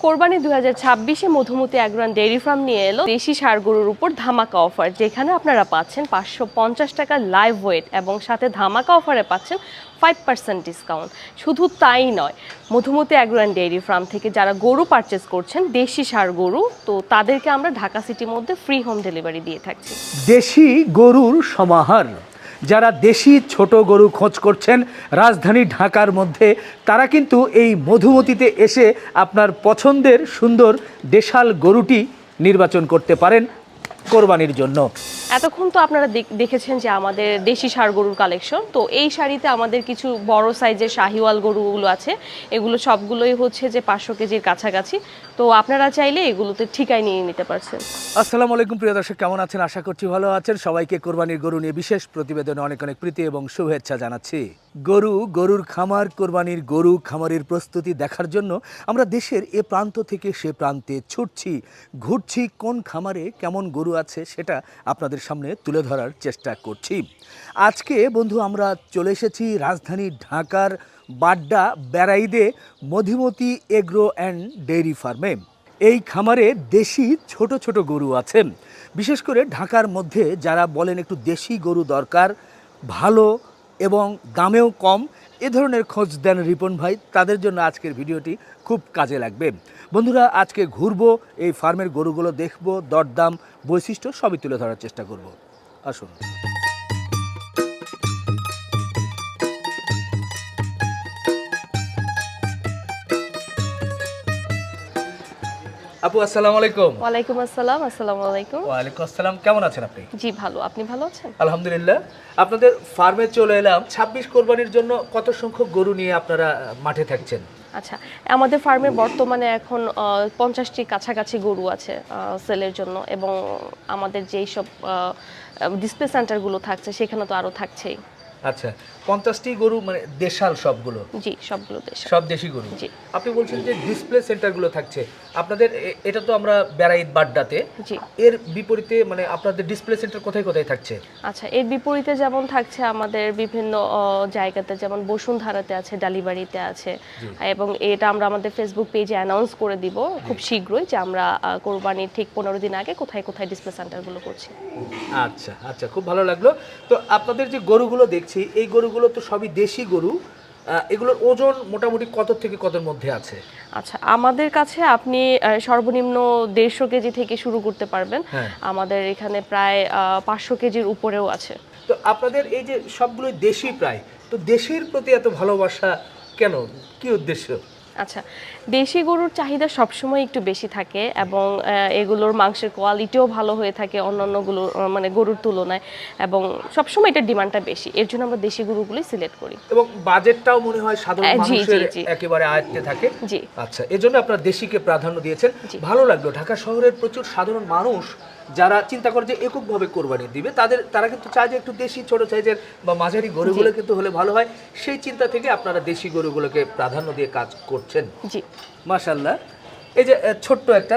কোরবানি 2026-এ Madhumati agro and dairy farm নিয়ে এলো দেশি ষাঁড় গরুর উপর ধামাকা অফার, যেখানে আপনারা পাচ্ছেন 550 টাকা লাইভ ওয়েট এবং সাথে ধামাকা অফারে পাচ্ছেন 5% ডিসকাউন্ট। শুধু তাই নয়, Madhumati agro and dairy farm থেকে যারা গরু পারচেস করছেন দেশি ষাঁড় গরু, তো তাদেরকে আমরা ঢাকা সিটির মধ্যে ফ্রি হোম ডেলিভারি দিয়ে থাকছি। দেশি গরুর সমাহার। যারা দেশি ছোট গরু খোঁজ করছেন রাজধানী ঢাকার মধ্যে, তারা কিন্তু এই মধুমতিতে এসে আপনার পছন্দের সুন্দর দেশাল গরুটি নির্বাচন করতে পারেন কোরবানির জন্য। এতক্ষণ তো আপনারা দেখেছেন যে আমাদের দেশি ষাঁড় গরুর কালেকশন। তো এই শাড়িতে আমাদের কিছু বড় সাইজের শাহিওয়াল গরুগুলো আছে, এগুলো সবগুলোই হচ্ছে যে 500 কেজির কাছাকাছি। তো আপনারা চাইলে এগুলোতে ঠিকায় নিয়ে নিতে পারছেন। আসসালামু আলাইকুম প্রিয় দর্শক, কেমন আছেন? আশা করছি ভালো আছেন। সবাইকে কোরবানির গরু নিয়ে বিশেষ প্রতিবেদনে অনেক অনেক প্রীতি এবং শুভেচ্ছা জানাচ্ছি। গরুর খামার, কোরবানির গরু খামারের প্রস্তুতি দেখার জন্য আমরা দেশের এ প্রান্ত থেকে সে প্রান্তে ছুটছি, ঘুরছি। কোন খামারে কেমন গরু আছে সেটা আপনাদের সামনে তুলে ধরার চেষ্টা করছি। আজকে বন্ধু আমরা চলে এসেছি রাজধানী ঢাকার বাড্ডা ব্যারাইদে মধুমতি এগ্রো অ্যান্ড ডেইরি ফার্মে। এই খামারে দেশি ছোট ছোট গরু আছে। বিশেষ করে ঢাকার মধ্যে যারা বলেন একটু দেশি গরু দরকার, ভালো এবং দামেও কম, এ ধরনের খোঁজ দেন রিপন ভাই, তাদের জন্য আজকের ভিডিওটি খুব কাজে লাগবে। বন্ধুরা, আজকে ঘুরবো, এই ফার্মের গরুগুলো দেখবো, দরদাম, বৈশিষ্ট্য সবই তুলে ধরার চেষ্টা করব। আসুন। আপু আসসালামু আলাইকুম। ওয়ালাইকুম আসসালাম। আসসালামু আলাইকুম। ওয়ালাইকুম আসসালাম। কেমন আছেন আপনি? জি ভালো, আপনি ভালো আছেন? আলহামদুলিল্লাহ। আপনাদের ফার্মে চলে এলাম। 26 কোরবানির জন্য কত সংখ্যক গরু নিয়ে আপনারা মাঠে থাকছেন? আচ্ছা, আমাদের ফার্মে বর্তমানে এখন 50টি কাছাকাছি গরু আছে সেলের জন্য, এবং আমাদের যেই সব ডিসপ্লে সেন্টারগুলো থাকছে সেখানে তো আরও থাকছেই। আচ্ছা, 50টি গরু মানে দেশাল সবগুলো? জি, সবগুলো দেশাল। সব দেশি গরু? জি। আপনি বলছেন যে ডিসপ্লে সেন্টারগুলো থাকছে আপনাদের, এটা তো আমরা বেড়াইত বাড্ডাতে। জি। এর বিপরীতে মানে আপনাদের ডিসপ্লে সেন্টার কোথায় কোথায় থাকছে? আচ্ছা, এর বিপরীতে যেমন থাকছে আমাদের বিভিন্ন জায়গাতে, যেমন বসুন্ধরাতে আছে, ডালিবাড়িতে আছে, এবং এটা আমরা আমাদের ফেসবুক পেজে অ্যানাউন্স করে দিব খুব শীঘ্রই যে আমরা কোরবানির ঠিক 15 দিন আগে কোথায় কোথায় ডিসপ্লে সেন্টারগুলো করছি। আচ্ছা আচ্ছা, খুব ভালো লাগলো। তো আপনাদের যে গরুগুলো দেখছি, এই গরুগুলো তো সবই দেশি গরু। এগুলোর ওজন মোটামুটি কত থেকে কতর মধ্যে আছে? আচ্ছা, আমাদের কাছে আপনি সর্বনিম্ন 150 কেজি থেকে শুরু করতে পারবেন। আমাদের এখানে প্রায় 500 কেজির উপরেও আছে। তো আপনাদের এই যে সবগুলোই দেশি প্রায়, তো দেশের প্রতি এত ভালোবাসা কেন, কি উদ্দেশ্য? আচ্ছা, দেশি গরুর চাহিদা সবসময় একটু বেশি থাকে, এবং এগুলোর মাংসের কোয়ালিটিও ভালো হয়ে থাকে অন্যান্য মানে গরুর তুলনায়, এবং সবসময় এটার ডিমান্ডটা বেশি, এর জন্য আমরা দেশি গরুগুলোই সিলেক্ট করি। এবং বাজেটটাও মনে হয় সাধারণ মানুষের একেবারে আয়ত্তে থাকে। জি। আচ্ছা, এজন্য আপনারা দেশিকে প্রাধান্য দিয়েছেন। ভালো লাগলো। ঢাকা শহরের প্রচুর সাধারণ মানুষ যারা চিন্তা করে যে এককভাবে কোরবানি দিবে, তারা কিন্তু চায় যে একটু দেশি ছোট সাইজের বা মাঝারি গরুগুলো কিন্তু হলে ভালো হয়। সেই চিন্তা থেকে আপনারা দেশি গরুগুলোকে প্রাধান্য দিয়ে কাজ করছেন। জি, মাশাআল্লাহ। এই যে ছোট্ট একটা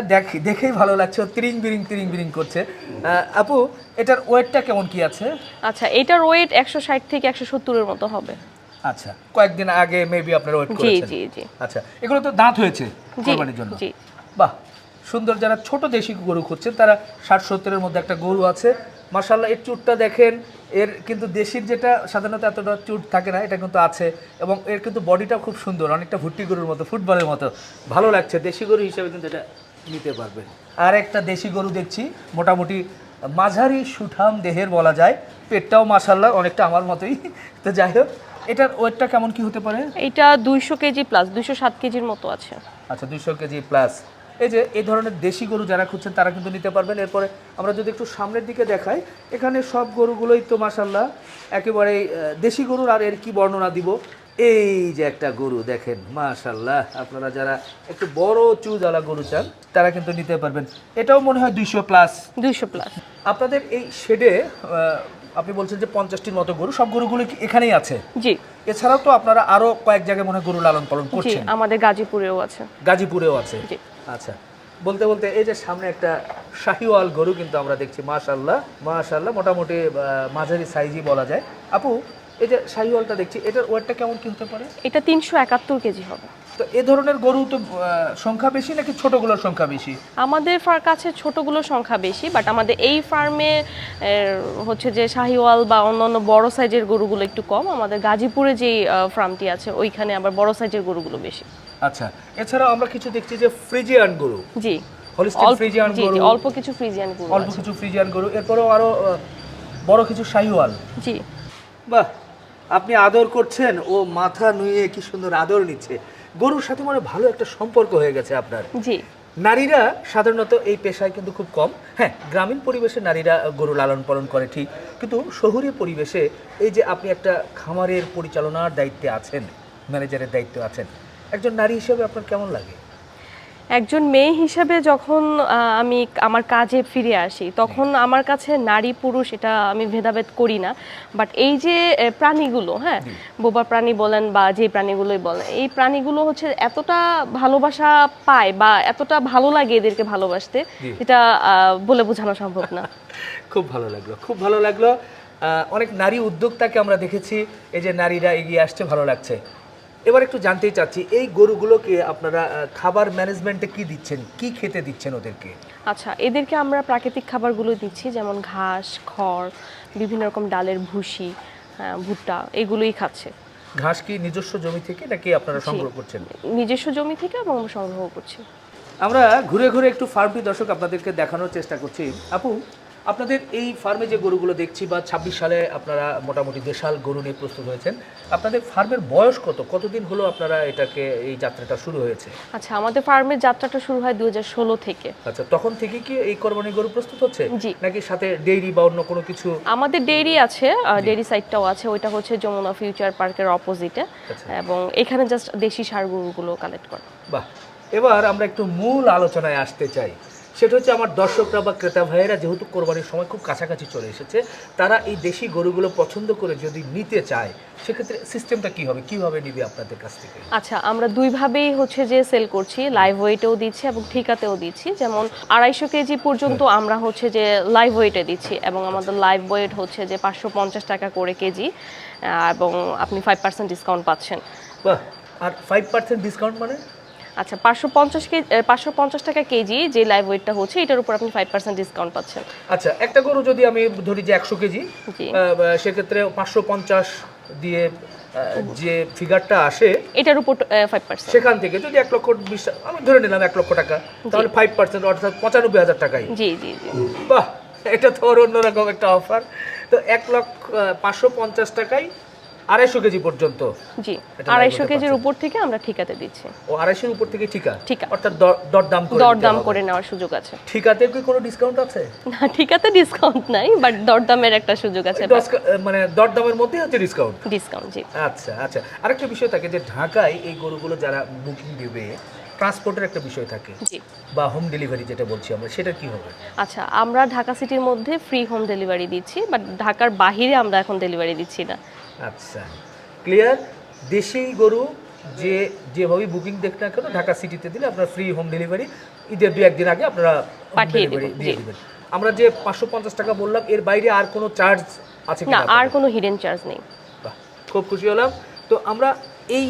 দেখেই ভালো লাগছে, তিরিং বিরিং করছে। আপু, এটার ওয়েটটা কেমন কি আছে? আচ্ছা, এটার ওয়েট 160 থেকে 170 এর মতো হবে। আচ্ছা, কয়েকদিন আগে মেবি আপনারা ওয়েট করেছেন? জি জি জি। আচ্ছা, এগুলো তো দাঁত হয়েছে কোরবানির জন্য? জি। বাহ, সুন্দর। যারা ছোট দেশি গরু খুঁজছেন তারা 60-70 এর মধ্যে একটা গরু আছে। মাশাআল্লাহ, এর চুটটা দেখেন। এর কিন্তু দেশির যেটা সাধারণত এতটা চুট থাকে না, এটা কিন্তু আছে, এবং এর কিন্তু বডিটা খুব সুন্দর, অনেকটা ভুট্টি গরুর মতো, ফুটবলের মতো। ভালো লাগছে। দেশি গরু হিসেবে কিন্তু এটা নিতে পারবেন। আর একটা দেশি গরু দেখছি, মোটামুটি মাঝারি সুঠাম দেহের বলা যায়, পেটটাও মাশাআল্লাহ অনেকটা আমার মতোই। তো যাই হোক, এটার ওয়েটটা কেমন কি হতে পারে? এটা 200 কেজি প্লাস, 207 কেজির মতো আছে। আচ্ছা, 200 কেজি প্লাস। এই যে এই ধরনের দেশি গরু যারা খুঁজছেন তারা কিন্তু নিতে পারবেন। এরপরে আমরা যদি একটু সামনের দিকে দেখাই, এখানে সব গরুগুলোই তো মাশাআল্লাহ একেবারেই দেশি গরুর। আর এর কি বর্ণনা দিব, এই যে একটা গরু দেখেন, মাশাআল্লাহ। আপনারা যারা একটু বড় চুজওয়ালা গরু চান তারা কিন্তু নিতে পারবেন। এটাও মনে হয় 200 প্লাস। 200 প্লাস। আপনাদের এই শেডে আপনি বলছেন যে 50টির মতো গরু, সব গরুগুলো কি এখানেই আছে? জি। এছাড়াও তো আপনারা আরো কয়েক জায়গায় মনে হয় গরু লালন পালন করছেন? জি, আমাদের গাজীপুরেও আছে। গাজীপুরেও আছে? জি। আচ্ছা, বলতে বলতে এই যে সামনে একটা শাহিওয়াল গরু কিন্তু আমরা দেখছি, মাশাআল্লাহ মাশাআল্লাহ, মোটামুটি মাঝারি সাইজই বলা যায়। আপু, এই যে শাহিওয়ালটা দেখছি, এটার ওয়েটটা কেমন কি হতে পারে? এটা 371 কেজি হবে। তো এ ধরনের গরু তো সংখ্যা বেশি নাকি ছোটগুলোর সংখ্যা বেশি? আমাদের কাছে ছোটগুলোর সংখ্যা বেশি, বাট আমাদের এই ফার্মে হচ্ছে যে শাহিওয়াল বা অন্যান্য বড় সাইজের গরুগুলো একটু কম। আমাদের গাজীপুরে যে ফার্মটি আছে ওইখানে আবার বড় সাইজের গরুগুলো বেশি। আচ্ছা, এছাড়াও আমরা কিছু দেখছি যে ফ্রিজিয়ান গরু। জি, হলিস্টিন ফ্রিজিয়ান জি গরু, জি, অল্প কিছু ফ্রিজিয়ান গরু অল্প আছে। কিছু ফ্রিজিয়ান গরু, এরপরেও আরো বড় কিছু শাহিওয়াল। জি, বাহ, আপনি আদর করছেন, ও মাথা নুয়ে কি সুন্দর আদর নিচ্ছে। গরুর সাথে মানে ভালো একটা সম্পর্ক হয়ে গেছে আপনার। জি। নারীরা সাধারণত এই পেশায় কিন্তু খুব কম। হ্যাঁ, গ্রামীণ পরিবেশে নারীরা গরু লালন পালন করে ঠিক, কিন্তু শহুরে পরিবেশে এই যে আপনি একটা খামারের পরিচালনার দায়িত্বে আছেন, ম্যানেজারের দায়িত্বে আছেন, একজন নারী হিসেবে আপনার কেমন লাগে? একজন মেয়ে হিসেবে যখন আমি আমার কাজে ফিরে আসি, তখন আমার কাছে নারী পুরুষ এটা আমি ভেদাভেদ করি না। বাট এই যে প্রাণীগুলো, হ্যাঁ, বোবা প্রাণী বলেন বা যে প্রাণীগুলোই বলেন, এই প্রাণীগুলো হচ্ছে এতটা ভালোবাসা পায় বা এতটা ভালো লাগে এদেরকে ভালোবাসতে, এটা বলে বোঝানো সম্ভব না। খুব ভালো লাগলো, খুব ভালো লাগলো। অনেক নারী উদ্যোক্তাকে আমরা দেখেছি, এই যে নারীরা এগিয়ে আসছে, ভালো লাগছে। এবার একটু জানতেই চাচ্ছি, এই গরুগুলোকে আপনারা খাবার ম্যানেজমেন্টে কি দিচ্ছেন, কি খেতে দিচ্ছেন ওদেরকে? আচ্ছা, এদেরকে আমরা প্রাকৃতিক খাবারগুলো দিচ্ছি, যেমন ঘাস, খড়, বিভিন্ন রকম ডালের ভুসি, ভুট্টা, এগুলোই খাচ্ছে। ঘাস কি নিজস্ব জমি থেকে নাকি আপনারা সংগ্রহ করছেন? নিজস্ব জমি থেকে এবং আমরা সংগ্রহ করছি। আমরা ঘুরে ঘুরে একটু ফার্মটি দর্শক আপনাদেরকে দেখানোর চেষ্টা করছি। আপু, আপনাদের এই ফার্মে যে গরুগুলো দেখছি, বা 26 সালে আপনারা মোটামুটি দেশাল গরু নিয়ে প্রস্তুত হয়েছেন, আপনাদের ফার্মের বয়স কতদিন হলো আপনারা এটাকে, এই যাত্রাটা শুরু হয়েছে? আচ্ছা, আমাদের ফার্মের যাত্রাটা শুরু হয় 2016 থেকে। আচ্ছা, তখন থেকে কি এই কোরবানি গরু প্রস্তুত হচ্ছে? জি। নাকি সাথে ডেইরি বা অন্য কোনো কিছু? আমাদের ডেইরি আছে, ডেইরি সাইটটাও আছে, ওইটা হচ্ছে যমুনা ফিউচার পার্কের অপোজিটে, এবং এখানে জাস্ট দেশি ষাঁড় গরুগুলো কালেক্ট করে। বাহ, এবার আমরা একটু মূল আলোচনায় আসতে চাই। সেটা হচ্ছে আমার দর্শকরা বা ক্রেতা ভাইয়েরা যেহেতু কোরবানির সময় খুব কাছাকাছি চলে এসেছে, তারা এই দেশি গরুগুলো পছন্দ করে যদি নিতে চায়, সেক্ষেত্রে সিস্টেমটা কি হবে, কিভাবে নিবে আপনাদের কাছ থেকে? আচ্ছা, আমরা দুইভাবেই হচ্ছে যে সেল করছি, লাইভ ওয়েটেও দিচ্ছি এবং ঠিকাতেও দিচ্ছি। যেমন 250 কেজি পর্যন্ত আমরা হচ্ছে যে লাইভ ওয়েটে দিচ্ছি, এবং আমাদের লাইভ ওয়েট হচ্ছে যে 550 টাকা করে কেজি, এবং আপনি 5% ডিসকাউন্ট পাচ্ছেন। বাহ, আর 5% ডিসকাউন্ট মানে? আচ্ছা, 550 টাকা কেজি যে লাইভ ওয়েটটা হচ্ছে, এটার উপর আপনি 5% ডিসকাউন্ট পাচ্ছেন। আচ্ছা, একটা গরু যদি আমি ধরি যে 100 কেজি, জি। সেক্ষেত্রে 550 দিয়ে যে ফিগারটা আসে, এটার উপর 5%। সেখান থেকে যদি 1,20,000, আমি ধরে নিলাম 1 লক্ষ টাকা, তাহলে 5% অর্থাৎ 95,000 টাকাই। জি জি জি। বাহ, এটা তো অন্যরকম একটা অফার। তো 1,550,000 টাকায় 250 কেজি পর্যন্ত। জি, এটা 250 লাইভ কেজির হতে উপর থেকে আমরা ঠিকাতে দিচ্ছি। ও 250-এর উপর থেকে ঠিকা? ঠিকা। অর্থাৎ দরদাম করে নিতে দরদাম হবে। করে নেওয়ার সুযোগ আছে। ঠিকাতে কি কোনো ডিসকাউন্ট আছে? না, ঠিকাতে ডিসকাউন্ট নাই, বাট দরদামের একটা সুযোগ আছে। মানে দরদামের মধ্যে হচ্ছে ডিসকাউন্ট? ডিসকাউন্ট, জি। আচ্ছা আচ্ছা, আরেকটা বিষয় থাকে যে ঢাকায় এই গরুগুলো যারা বুকিং দিবে, ট্রান্সপোর্টের একটা বিষয় থাকে, জি। বা হোম ডেলিভারি যেটা বলছি আমরা, সেটা কি হবে? আচ্ছা, আমরা ঢাকা সিটির মধ্যে ফ্রি হোম ডেলিভারি দিচ্ছি, বাট ঢাকার বাহিরে আমরা এখন ডেলিভারি দিচ্ছি না। আচ্ছা, ক্লিয়ার। দেশি গরু যেভাবে বুকিং দেখতে না কেন, ঢাকা সিটিতে দিলে আপনারা ফ্রি হোম ডেলিভারি, ঈদের 2-1 দিন আগে আপনারা পাঠিয়ে ডেলিভারি দেব, দিয়ে জি। দিবেন। আমরা যে 550 টাকা বললাম, এর বাইরে আর কোনো চার্জ আছে না, কিনা? আর কোনো হিডেন চার্জ নেই। বাহ, খুব খুশি হলাম। তো আমরা এই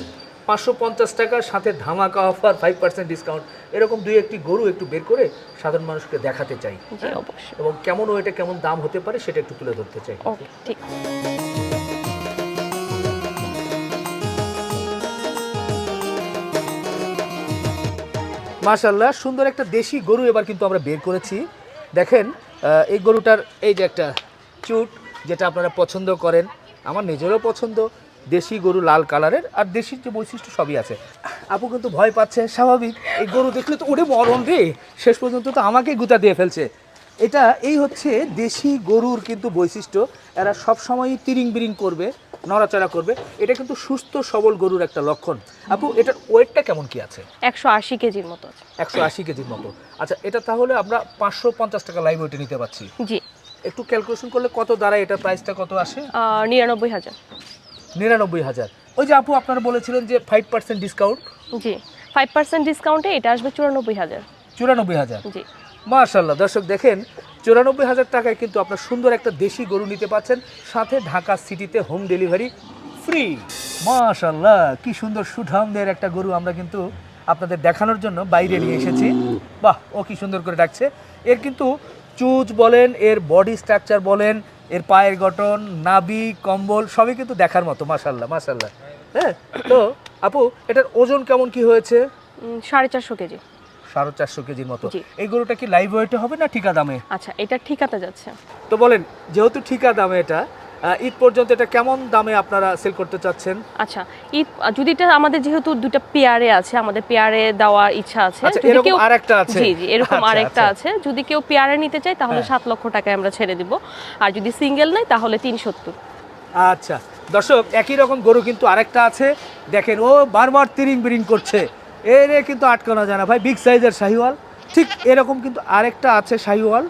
550 টাকার সাথে ধামাকা অফার, 5% ডিসকাউন্ট, এরকম 2-1টি গরু একটু বের করে সাধারণ মানুষকে দেখাতে চাই, জি, অবশ্যই। এবং কেমন ওইটা কেমন দাম হতে পারে সেটা একটু তুলে ধরতে চাই। ওকে, ঠিক। মাশাআল্লাহ, সুন্দর একটা দেশি গরু এবার কিন্তু আমরা বের করেছি। দেখেন, এই গরুটার এই যে একটা চুট, যেটা আপনারা পছন্দ করেন, আমার নিজেরও পছন্দ, দেশি গরু লাল কালারের, আর দেশির যে বৈশিষ্ট্য সবই আছে। আপু কিন্তু ভয় পাচ্ছে, স্বাভাবিক, এই গরু দেখলে তো ওরে মরণ রে, শেষ পর্যন্ত তো আমাকেই গুতা দিয়ে ফেলছে। এই হচ্ছে দেশি গরুর কিন্তু বৈশিষ্ট্য, এরা সবসময়ই তিরিং বিরিং করবে, নড়াচড়া করবে, এটা কিন্তু সুস্থ সবল গরুর একটা লক্ষণ। আপু, এটার ওয়েটটা কেমন কি আছে? 180 কেজির মতো আছে। 180 কেজির মতো। আচ্ছা, এটা তাহলে আমরা 550 টাকা লাইভ ওয়েটে নিতে পারছি। জি। একটু ক্যালকুলেশন করলে কত দাঁড়ায়, এটার প্রাইসটা কত আসে? 99,000। 99,000। ওই যে আপু আপনারা বলেছিলেন যে 5% ডিসকাউন্ট। জি, 5% ডিসকাউন্টে এটা আসবে 94,000। 94,000। জি। মাশাআল্লাহ, দর্শক দেখেন 94,000 টাকায় কিন্তু আপনার সুন্দর একটা দেশি গরু নিতে পাচ্ছেন, সাথে ঢাকা সিটিতে হোম ডেলিভারি ফ্রি। মাশাআল্লাহ, কি সুন্দর সুঠামদের একটা গরু আমরা কিন্তু আপনাদের দেখানোর জন্য বাইরে নিয়ে এসেছি। বাহ, ও কি সুন্দর করে ডাকছে। এর কিন্তু চুজ বলেন, এর বডি স্ট্রাকচার বলেন, এর পায়ের গঠন, নাভি, কম্বল সবই কিন্তু দেখার মতো। মাশাআল্লাহ মাশাআল্লাহ। হ্যাঁ, তো আপু এটার ওজন কেমন কি হয়েছে? 450 কেজি। 450 কেজির মতো। জি। এই গরুটা কি লাইভ ওয়েটে হবে না ঠিকা দামে? আচ্ছা, এটা ঠিকাতে যাচ্ছে। তো বলেন, যেহেতু ঠিকা দামে এটা, ঈদ পর্যন্ত এটা কেমন দামে আপনারা সেল করতে চাচ্ছেন? আচ্ছা, ঈদ যদি এটা আমাদের যেহেতু দুইটা পেয়ারে আছে, আমাদের পেয়ারে দেওয়ার ইচ্ছা আছে। আচ্ছা, যদি এরকম কেউ আরেকটা আছে? জি জি, এরকম আচ্ছা, আরেকটা আচ্ছা। আছে। যদি কেউ পেয়ারে নিতে চায় তাহলে হ্যাঁ। 7 লক্ষ টাকায় আমরা ছেড়ে দিব, আর যদি সিঙ্গেল নেয় তাহলে 370। আচ্ছা দর্শক, একই রকম গরু কিন্তু আরেকটা আছে। দেখেন, ও বারবার তিরিং বিরিং করছে, এর কিন্তু আটকানো যায় না ভাই, বিগ সাইজের শাহিওয়াল। ঠিক এরকম কিন্তু আরেকটা আছে শাহিওয়াল।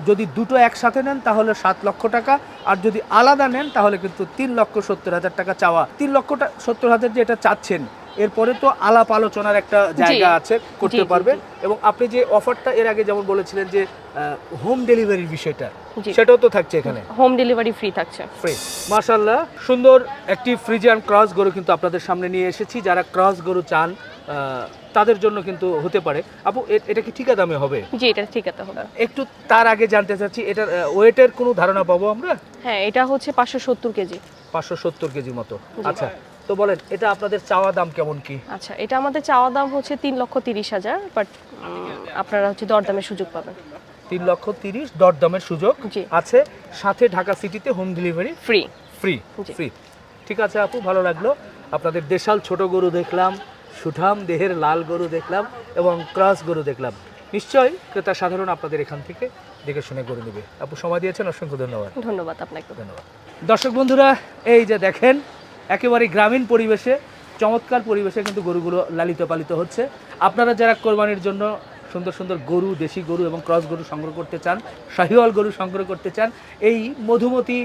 যদি দুটো একসাথে নেন তাহলে 7 লক্ষ টাকা, আর যদি আলাদা নেন তাহলে কিন্তু 3,70,000 টাকা চাওয়া। 3,70,000 যে এটা চাচ্ছেন, এরপরে তো আলাপ আলোচনার একটা জায়গা আছে, করতে জি, জি, পারবেন। জি। এবং আপনি যে অফারটা এর আগে যেমন বলেছিলেন যে হোম ডেলিভারির বিষয়টা, জি। সেটাও তো থাকছে এখানে হোম ডেলিভারি ফ্রি থাকছে। ফ্রি। মাশাআল্লাহ, সুন্দর একটি ফ্রিজিয়ান ক্রস গরু কিন্তু আপনাদের সামনে নিয়ে এসেছি। যারা ক্রস গরু চান তাদের জন্য কিন্তু হতে পারে। আপু এটা কি ঠিকা দামে হবে? জি, এটা ঠিকাতে হবে। একটু তার আগে জানতে চাচ্ছি, এটার ওয়েটের কোনো ধারণা পাবো আমরা? হ্যাঁ, এটা হচ্ছে 570 কেজি। 570 কেজি মতো। জি। আচ্ছা, তো বলেন এটা আপনাদের চাওয়া দাম কেমন কি? আচ্ছা, এটা আমাদের চাওয়া দাম হচ্ছে 3,30,000, বাট আপনারা হচ্ছে দরদামের সুযোগ পাবেন। 3,30,000 দরদামের সুযোগ জি। আছে, সাথে ঢাকা সিটিতে হোম ডেলিভারি ফ্রি। ফ্রি। জি। ফ্রি। ঠিক আছে আপু, ভালো লাগলো। আপনাদের দেশাল ছোট গরু দেখলাম, সুঠাম দেহের লাল গরু দেখলাম, এবং ক্রস গরু দেখলাম। নিশ্চয়ই ক্রেতা সাধারণ আপনাদের এখান থেকে দেখে শুনে গরু নেবে। আপু সময় দিয়েছেন, অসংখ্য ধন্যবাদ। ধন্যবাদ আপনাকে। ধন্যবাদ। দর্শক বন্ধুরা, এই যে দেখেন, একেবারে গ্রামীণ পরিবেশে, চমৎকার পরিবেশে কিন্তু গরুগুলো লালিত পালিত হচ্ছে। আপনারা যারা কোরবানির জন্য সুন্দর সুন্দর গরু, দেশি গরু এবং ক্রস গরু সংগ্রহ করতে চান, শাহিওয়াল গরু সংগ্রহ করতে চান, এই মধুমতি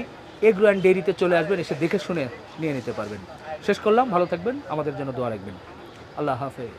এগ্রো অ্যান্ড ডেইরিতে চলে আসবেন, এসে দেখে শুনে নিয়ে নিতে পারবেন। শেষ করলাম, ভালো থাকবেন, আমাদের জন্য দোয়া রাখবেন। আল্লাহ হাফেজ।